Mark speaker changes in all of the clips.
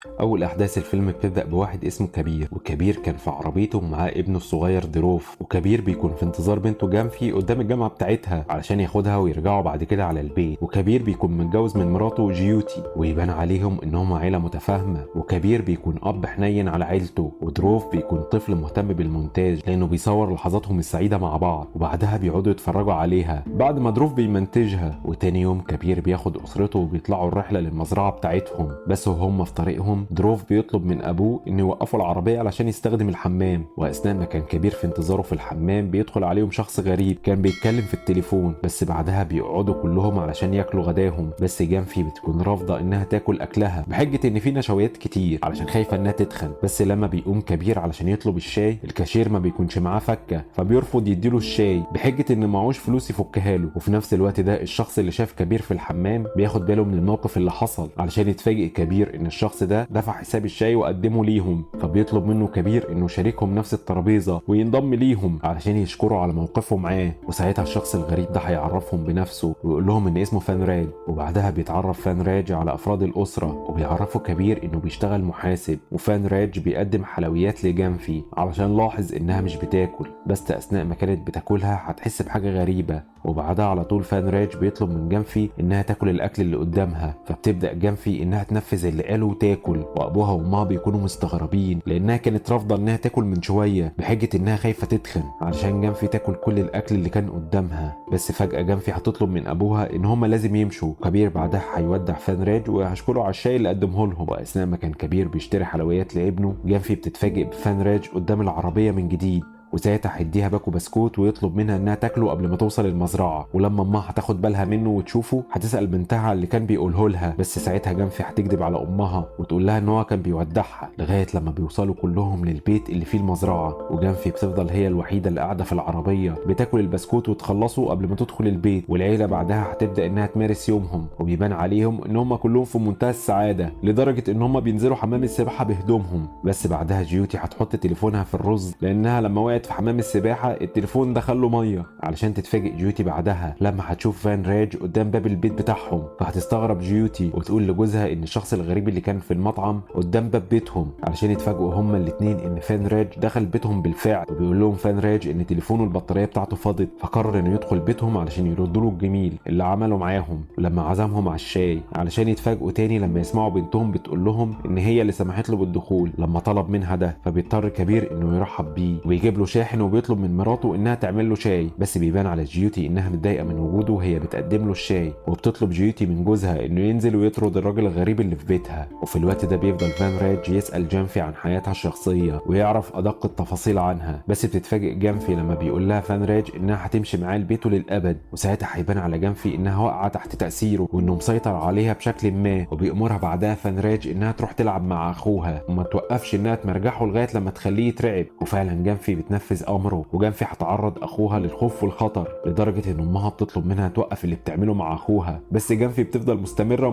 Speaker 1: أول أحداث الفيلم بتبدأ بواحد اسمه كبير، وكبير كان في عربيته ومعاه ابنه الصغير دروف، وكبير بيكون في انتظار بنته جانفي قدام الجامعة بتاعتها علشان ياخدها ويرجعوا بعد كده على البيت. وكبير بيكون متجوز من مراته جيوتي، ويبان عليهم إنهم عيلة متفاهمة. وكبير بيكون أب حنين على عيلته، ودروف بيكون طفل مهتم بالمونتاج لأنه بيصور لحظاتهم السعيدة مع بعض، وبعدها بيقعدوا يتفرجوا عليها بعد ما دروف بيمنتجها. وتاني يوم كبير بياخد أسرته وبيطلعوا الرحلة للمزرعة بتاعتهم، بس وهم في طريقهم دروف بيطلب من ابوه انه يوقفوا العربيه علشان يستخدم الحمام. واثناء ما كان كبير في انتظاره في الحمام بيدخل عليهم شخص غريب كان بيتكلم في التليفون. بس بعدها بيقعدوا كلهم علشان ياكلوا غداهم، بس جانفي بتكون رافضه انها تاكل اكلها بحجه ان في نشويات كتير علشان خايفه انها تتخن. بس لما بيقوم كبير علشان يطلب الشاي الكاشير ما بيكونش معاه فكه، فبيرفض يديله الشاي بحجه ان معهوش فلوس يفكها له. وفي نفس الوقت ده الشخص اللي شاف كبير في الحمام بياخد باله من الموقف اللي حصل علشان يتفاجئ كبير ان الشخص ده دفع حساب الشاي وقدمه ليهم. فبيطلب منه كبير انه يشاركهم نفس الترابيزه وينضم ليهم علشان يشكروا على موقفه معاه. وساعتها الشخص الغريب ده هيعرفهم بنفسه ويقول لهم ان اسمه فانراج. وبعدها بيتعرف فانراج على افراد الاسره، وبيعرفوا كبير انه بيشتغل محاسب. وفانراج بيقدم حلويات لجانفي علشان لاحظ انها مش بتاكل، بس اثناء ما كانت بتاكلها هتحس بحاجه غريبه. وبعدها على طول فانراج بيطلب من جانفي انها تاكل الاكل اللي قدامها، فبتبدا جانفي انها تنفذ اللي قاله وتاكل. وابوها وامها بيكونوا مستغربين لانها كانت رافضه انها تاكل من شويه بحجه انها خايفه تتخن علشان جانفي تاكل كل الاكل اللي كان قدامها. بس فجاه جانفي هتطلب من ابوها ان هما لازم يمشوا. كبير بعدها هيودع فانراج وهيشكره على الشاي اللي قدمه لهم. واثناء ما كان كبير بيشتري حلويات لابنه جانفي بتتفاجئ بفانراج قدام العربيه من جديد، وساعتها هيديها باكو بسكوت ويطلب منها انها تاكله قبل ما توصل المزرعه. ولما امها هتاخد بالها منه وتشوفه هتسال بنتها على اللي كان بيقوله لها، بس ساعتها جانفي هتكذب على امها وتقول لها ان هو كان بيودعها لغايه لما بيوصلوا كلهم للبيت اللي فيه المزرعه. وجانفي بتفضل هي الوحيده اللي قاعده في العربيه بتاكل البسكوت وتخلصه قبل ما تدخل البيت. والعيله بعدها هتبدا انها تمارس يومهم، وبيبان عليهم ان هم كلهم في منتهى السعاده لدرجه ان هم بينزلوا حمام السباحه بهدومهم. بس بعدها جيوتي هتحط تليفونها في الرز لانها لما وقعت في حمام السباحه التليفون دخل له ميه، علشان تتفاجئ جيوتي بعدها لما هتشوف فان راج قدام باب البيت بتاعهم. فهتستغرب جيوتي وتقول لجوزها ان الشخص الغريب اللي كان في المطعم قدام باب بيتهم، علشان يتفاجئوا هما الاتنين ان فان راج دخل بيتهم بالفعل. وبيقول لهم فان راج ان تليفونه البطاريه بتاعته فاضت، فقرر انه يدخل بيتهم علشان يردوا له الجميل اللي عمله معاهم لما عزمهم على الشاي، علشان يتفاجئوا تاني لما يسمعوا بنتهم بتقول لهم ان هي اللي سمحت له بالدخول لما طلب منها ده. فبيضطر كبير انه يرحب بيه ويجيب له شاحن، وبيطلب من مراته انها تعمل له شاي. بس بيبان على جيوتي انها متضايقه من وجوده وهي بتقدم له الشاي، وبتطلب جيوتي من جوزها انه ينزل ويطرد الراجل الغريب اللي في بيتها. وفي الوقت ده بيفضل فان راج يسال جانفي عن حياتها الشخصيه ويعرف ادق التفاصيل عنها. بس بتتفاجئ جانفي لما بيقول لها فان راج انها هتمشي معاه لبيته للابد. وساعتها هيبان على جانفي انها واقعه تحت تاثيره وانه مسيطر عليها بشكل ما. وبيأمرها بعدها فان راج انها تروح تلعب مع اخوها وما توقفش انها تمرجحه لغايه لما تخليه يترعب. وفعلا جانفي بتنفذ امره، وجانفي هتعرض اخوها للخوف والخطر لدرجه ان امها بتطلب منها توقف اللي بتعمله مع اخوها. بس جانفي بتفضل مستمره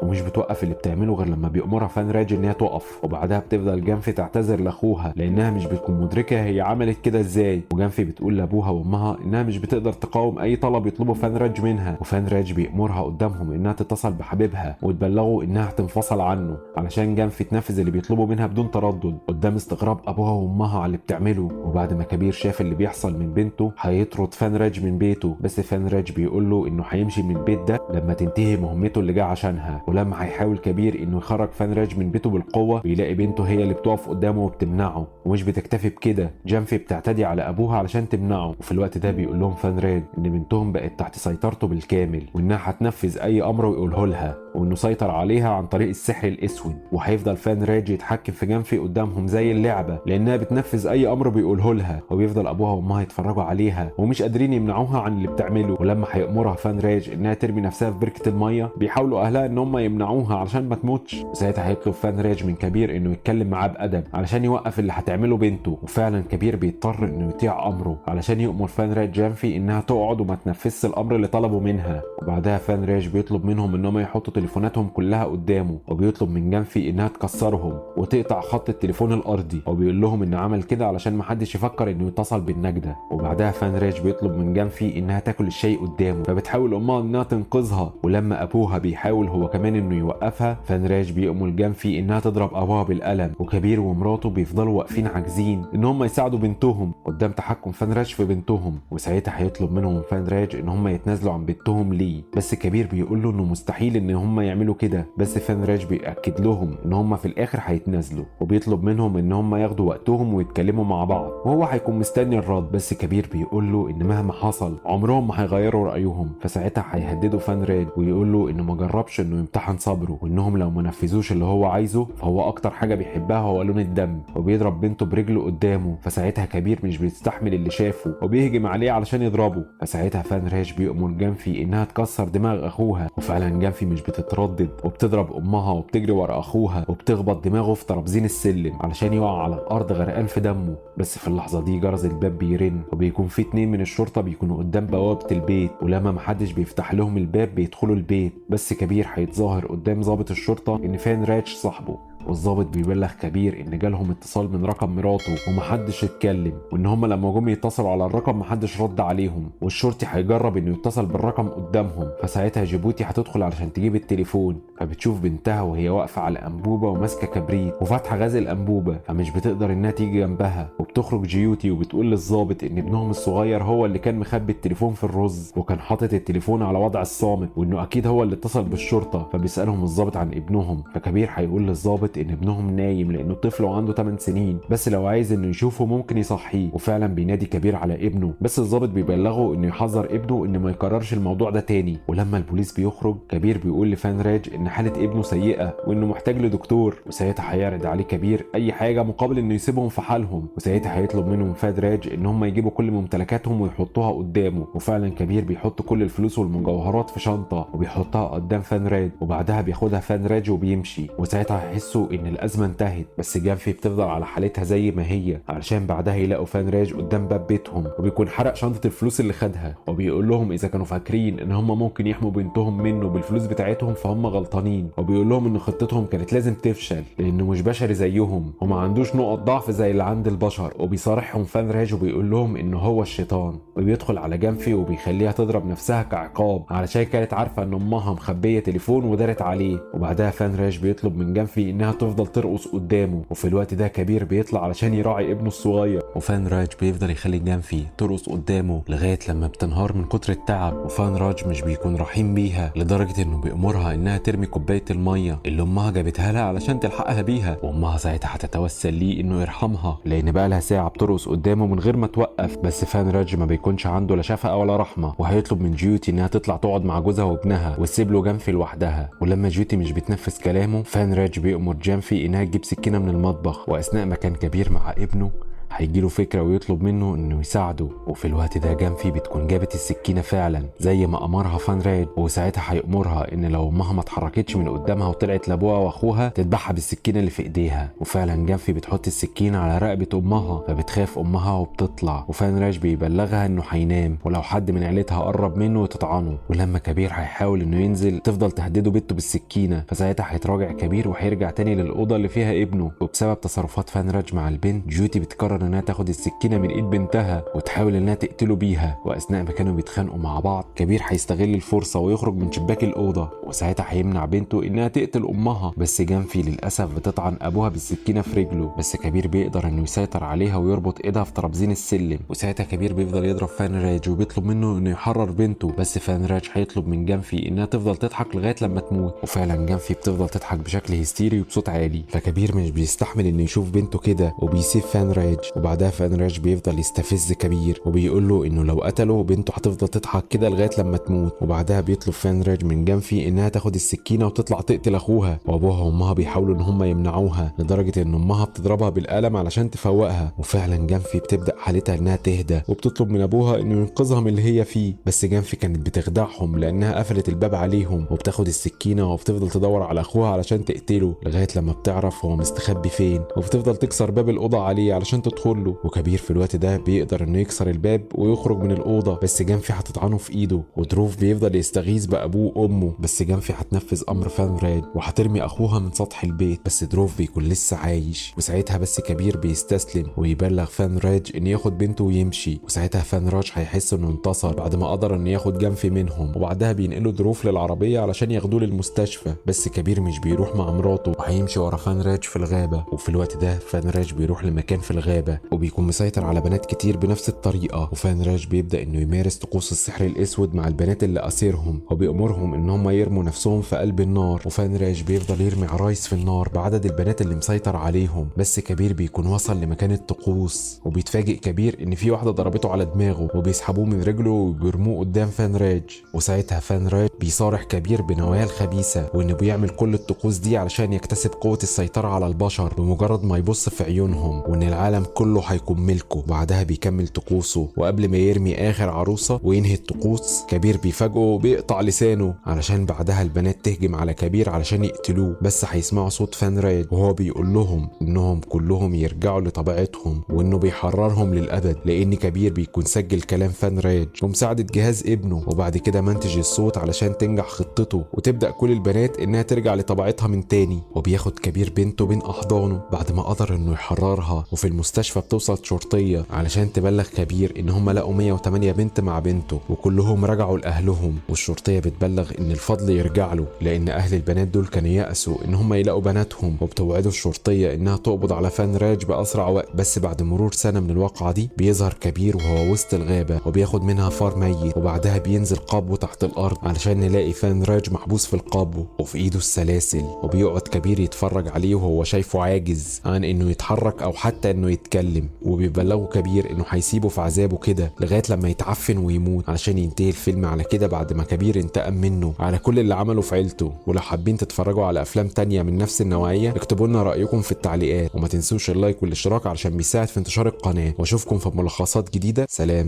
Speaker 1: ومش بتوقف اللي بتعمله غير لما بيأمرها فان راج انها تقف. وبعدها بتفضل جانفي تعتذر لاخوها لانها مش بتكون مدركه هي عملت كده ازاي. وجانفي بتقول لابوها وامها انها مش بتقدر تقاوم اي طلب يطلبه فان راج منها. وفان راج بيأمرها قدامهم انها تتصل بحبيبها وتبلغه انها هتنفصل عنه علشان جانفي تنفذ اللي بيطلبه منها بدون تردد قدام استغراب ابوها وامها على اللي بتعمله. وبعد ما كبير شاف اللي بيحصل من بنته هيطرد فان راج من بيته، بس فان راج بيقول له انه هيمشي من البيت ده لما تنتهي مهمته اللي جه عشانها. ولما هيحاول كبير انه يخرج فان راج من بيته بالقوه بيلاقي بنته هي اللي بتقف قدامه وبتمنعه. ومش بتكتفي بكده، جانفي بتعتدي على ابوها علشان تمنعه. وفي الوقت ده بيقول لهم فان راج ان بنتهم بقت تحت سيطرته بالكامل، وانها هتنفذ اي امر يقوله لها، وانه سيطر عليها عن طريق السحر الاسود. وهيفضل فان راج يتحكم في جانفي قدامهم زي اللعبه لانها بتنفذ اي امر بيقوله لها. وبيفضل ابوها وامها يتفرجوا عليها ومش قادرين يمنعوها عن اللي بتعمله. ولما هيأمرها فان راج انها ترمي نفسها في بركه الميه بيحاولوا اهلها ان هم يمنعوها علشان ما تموتش. وساعتها هيطلب فان راج من كبير انه يتكلم معاه بادب علشان يوقف اللي هتعمله بنته. وفعلا كبير بيضطر انه يطيع امره علشان يأمر فان راج جانفي انها تقعد وما تنفذش الامر اللي طلبه منها. وبعدها فان راج بيطلب منهم انهم يحطوا تليفوناتهم كلها قدامه، وبيطلب من جانفي انها تكسرهم وتقطع خط التليفون الارضي، وبيقول لهم ان عمل كده علشان محدش يفكر انه يتصل بالنجدة. وبعدها فانراج بيطلب من جانفي انها تاكل الشاي قدامه، فبتحاول امها انها تنقذها، ولما ابوها بيحاول هو كمان انه يوقفها فانراج بيأمر جانفي انها تضرب ابوها بالقلم، وكبير ومراته بيفضلوا واقفين عاجزين ان هم يساعدوا بنتهم قدام تحكم فانراج في بنتهم. وساعتها هيطلب منهم فانراج ان هم يتنازلوا عن بنتهم ليه، بس كبير بيقول له انه مستحيل ان هم يعملوا كده، بس فانراج بيأكد لهم ان هم في الاخر هيتنازلوا، وبيطلب منهم ان هم ياخدوا وقتهم ويتكلموا مع بعض، وهو هيكون مستني الرد. بس كبير بيقول له ان مهما حصل عمرهم ما هيغيروا رأيهم، فساعتها هيهددوا فانراج ويقول له انه ما جربش انه يمتحن صبره، وانهم لو ما نفذوش اللي هو عايزه فهو اكتر حاجه بيحبها هو لون الدم، وبيضرب بنته برجله قدامه. فساعتها كبير مش بيستحمل اللي شافه وبيهجم عليه علشان يضربه. فساعتها فانراج بيأمر جانفي انها تكسر دماغ اخوها، وفعلا جانفي مش بتتردد وبتضرب امها وبتجري ورا اخوها وبتخبط دماغه في ترابزين السلم علشان يقع على الارض غرقان في دمه. بس في اللحظه دي جرس الباب بيرن، وبيكون في 2 من الشرطه بيكونوا قدام بوابه البيت، ولما محدش بيفتح لهم الباب بيدخلوا البيت. بس كبير هيتظاهر قدام ضابط الشرطه ان فانراج صاحبه، والظابط بيبلغ كبير ان جالهم اتصال من رقم مراته ومحدش اتكلم، وان هم لما جم يتصلوا على الرقم محدش رد عليهم، والشرطي هيجرب انه يتصل بالرقم قدامهم. فساعتها جيبوتي هتدخل علشان تجيب التليفون، فبتشوف بنتها وهي واقفه على انبوبه وماسكه كبريت وفاتحه غاز الانبوبه، فمش بتقدر انها تيجي جنبها. وبتخرج جيوتي وبتقول للظابط ان ابنهم الصغير هو اللي كان مخبي التليفون في الرز وكان حاطط التليفون على وضع الصامت، وانه اكيد هو اللي اتصل بالشرطه. فبيسالهم الظابط عن ابنهم، فكبير هيقول للظابط ان ابنهم نايم لانه طفل وعنده 8 سنين، بس لو عايز انه يشوفه ممكن يصحيه. وفعلا بينادي كبير على ابنه، بس الظابط بيبلغه انه يحذر ابنه ان ما يكررش الموضوع ده تاني. ولما البوليس بيخرج كبير بيقول لفانراج ان حاله ابنه سيئه وانه محتاج لدكتور، وساعتها هيعرض عليه كبير اي حاجه مقابل انه يسيبهم في حالهم. وساعتها هيطلب منهم فانراج ان هم يجيبوا كل ممتلكاتهم ويحطوها قدامه، وفعلا كبير بيحط كل الفلوس والمجوهرات في شنطه وبيحطها قدام فانراج، وبعدها بياخدها فانراج وبيمشي. وساعتها هيحسوا ان الازمه انتهت، بس جانفي بتفضل على حالتها زي ما هي علشان بعدها يلاقوا فانراج قدام باب بيتهم، وبيكون حرق شنطه الفلوس اللي خدها، وبيقول لهم اذا كانوا فاكرين ان هم ممكن يحموا بنتهم منه بالفلوس بتاعتهم فهم غلطانين، وبيقول لهم ان خطتهم كانت لازم تفشل لانه مش بشري زيهم وما عندوش نقط ضعف زي اللي عند البشر. وبيصارحهم فانراج وبيقول لهم انه هو الشيطان، وبيدخل على جانفي وبيخليها تضرب نفسها كعقاب علشان كانت عارفه ان امها مخبيه تليفون ودارت عليه. وبعدها فانراج بيطلب من جانفي انها تفضل ترقص قدامه، وفي الوقت ده كبير بيطلع علشان يراعي ابنه الصغير، وفانراج بيفضل يخلي جانفي ترقص قدامه لغايه لما بتنهار من كتر التعب. وفانراج مش بيكون رحيم بيها لدرجه انه بيأمرها انها ترمي كوبايه الميه اللي امها جابتها لها علشان تلحقها بيها، وامها ساعتها هتتوسل ليه انه يرحمها لان بقى لها ساعه بترقص قدامه من غير ما توقف. بس فانراج ما بيكونش عنده لا شفقه ولا رحمه، وهيطلب من جيوتي انها تطلع تقعد مع جوزها وابنها وتسيب له جانفي لوحدها. ولما جيوتي مش بتنفذ كلامه فانراج بيأمر جانفي انها تجيب سكينه من المطبخ، واثناء ما كان كبير مع ابنه هيجيله فكرة ويطلب منه انه يساعده. وفي الوقت ده جانفي بتكون جابت السكينة فعلا زي ما امرها فانراج، وساعتها هيأمرها ان لو امها ما اتحركتش من قدامها وطلعت لابوها واخوها تذبحها بالسكينة اللي في ايديها. وفعلا جانفي بتحط السكينة على رقبة امها فبتخاف امها وبتطلع، وفانراج بيبلغها انه هينام ولو حد من عيلتها قرب منه وتطعنه. ولما كبير هيحاول انه ينزل تفضل تهدده بنته بالسكينة، فساعتها هيتراجع كبير وهيرجع تاني للأوضة اللي فيها ابنه. وبسبب تصرفات فانراج مع البنت جيوتي بتقرر انها تاخد السكينه من ايد بنتها وتحاول انها تقتله بيها. واثناء ما كانوا بيتخانقوا مع بعض كبير هيستغل الفرصه ويخرج من شباك الاوضه، وساعتها هيمنع بنته انها تقتل امها. بس جانفي للاسف بتطعن ابوها بالسكينه في رجله، بس كبير بيقدر انه يسيطر عليها ويربط ايدها في ترابزين السلم. وساعتها كبير بيفضل يضرب فانراج وبيطلب منه انه يحرر بنته، بس فانراج هيطلب من جانفي انها تفضل تضحك لغايه لما تموت. وفعلا جانفي بتفضل تضحك بشكل هستيري وبصوت عالي، فكبير مش بيستحمل انه يشوف بنته كده وبيسيب فانراج. وبعدها فانراج بيفضل يستفز كبير وبيقول له انه لو قتله بنته هتفضل تضحك كده لغايه لما تموت. وبعدها بيطلب فانراج من جانفي انها تاخد السكينه وتطلع تقتل اخوها، وابوها وامها بيحاولوا ان هم يمنعوها لدرجه ان امها بتضربها بالقلم علشان تفوقها. وفعلا جانفي بتبدا حالتها انها تهدى وبتطلب من ابوها انه ينقذها من اللي هي فيه، بس جانفي كانت بتخدعهم لانها قفلت الباب عليهم، وبتاخد السكينه وبتفضل تدور على اخوها علشان تقتله لغايه لما بتعرف هو مستخبي فين، وبتفضل تكسر باب الاوضه عليه علشان تدخل يدخل له. وكبير في الوقت ده بيقدر انه يكسر الباب ويخرج من الاوضه، بس جانفي هتطعنه في ايده، ودروف بيفضل يستغيث بابوه وامه، بس جانفي هتنفذ امر فان راج وهترمي اخوها من سطح البيت، بس دروف بيكون لسه عايش. وساعتها بس كبير بيستسلم ويبلغ فان راج ان ياخد بنته ويمشي، وساعتها فان راج هيحس انه انتصر بعد ما قدر ان ياخد جانفي منهم. وبعدها بينقلوا دروف للعربيه علشان ياخدوه للمستشفى، بس كبير مش بيروح مع مراته وهيمشي ورا فان راج في الغابه. وفي الوقت ده فان راج بيروح لمكان في الغابه وبيكون مسيطر على بنات كتير بنفس الطريقه، وفان راج بيبدا انه يمارس طقوس السحر الاسود مع البنات اللي اسيرهم، وبيامرهم ان هم يرموا نفسهم في قلب النار. وفان راج بيفضل يرمي عرايس في النار بعدد البنات اللي مسيطر عليهم، بس كبير بيكون وصل لمكان الطقوس، وبيتفاجئ كبير ان في واحده ضربته على دماغه وبيسحبوه من رجله وبيرموه قدام فان راج. وساعتها فان راج بيصارح كبير بنواياه الخبيثه وانه بيعمل كل الطقوس دي علشان يكتسب قوه السيطره على البشر بمجرد ما يبص في عيونهم، وان العالم كله هيكون ملكه. بعدها بيكمل طقوسه، وقبل ما يرمي اخر عروسه وينهي الطقوس كبير بيفاجئه وبيقطع لسانه علشان بعدها البنات تهجم على كبير علشان يقتلوه، بس هيسمعوا صوت فان راج وهو بيقول لهم انهم كلهم يرجعوا لطبيعتهم وانه بيحررهم للابد، لان كبير بيكون سجل كلام فان راج بمساعده جهاز ابنه، وبعد كده منتج الصوت علشان تنجح خطته وتبدا كل البنات انها ترجع لطبيعتها من تاني. وبياخد كبير بنته بين احضانه بعد ما قدر انه يحررها. وفي المستشفى بتوصل شرطيه علشان تبلغ كبير ان هم لقوا 108 بنت مع بنته وكلهم رجعوا لاهلهم، والشرطيه بتبلغ ان الفضل يرجع له لان اهل البنات دول كانوا يأسوا ان هم يلاقوا بناتهم، وبتوعده الشرطيه انها تقبض على فان راج باسرع وقت. بس بعد مرور سنه من الواقعه دي بيظهر كبير وهو وسط الغابه وبياخد منها فار ميت، وبعدها بينزل قبو تحت الارض علشان نلاقي فان راج محبوس في القبو وفي ايده السلاسل، وبيقعد كبير يتفرج عليه وهو شايفه عاجز عن انه يتحرك او حتى انه يتكلم. وبيبلغوا كبير انه هيسيبه في عذابه كده لغايه لما يتعفن ويموت علشان ينتهي الفيلم على كده بعد ما كبير انتقم منه على كل اللي عمله في عيلته. ولو حابين تتفرجوا على افلام تانية من نفس النوعيه اكتبوا لنا رايكم في التعليقات، وما تنسوش اللايك والاشتراك علشان بيساعد في انتشار القناه، واشوفكم في ملخصات جديده. سلام.